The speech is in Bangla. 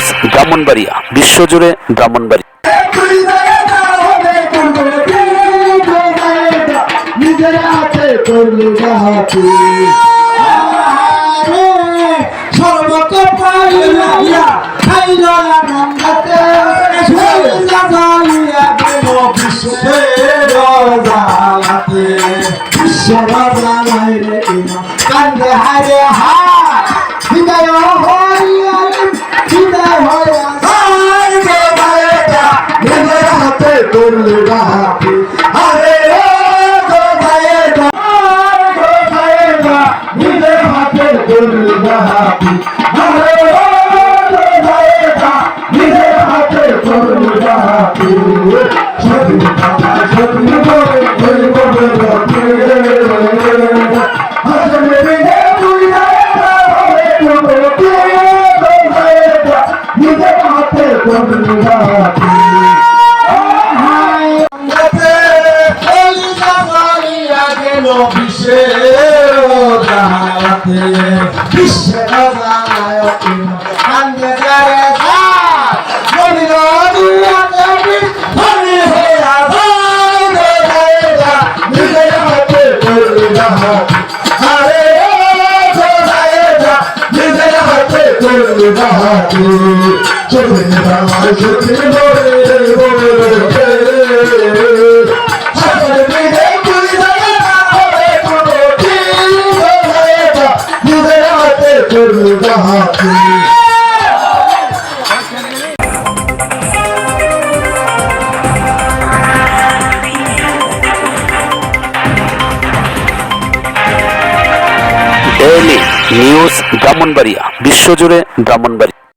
নিউজ ব্রাহ্মণবাড়িয়া, বিশ্বজুড়ে ব্রাহ্মণবাড়িয়া। কান্দে হারে হা বিদায় হইয়া বিদায় হইয়া নিজের হাতে করলে রাখি আরে নিজের হাতে করলে রাখি আরে নিজের হাতে করলে রাখি সত্যি কথা সত্যি ডেইলি নিউজ ব্রাহ্মণবাড়িয়া, বিশ্বজুড়ে ব্রাহ্মণবাড়িয়া।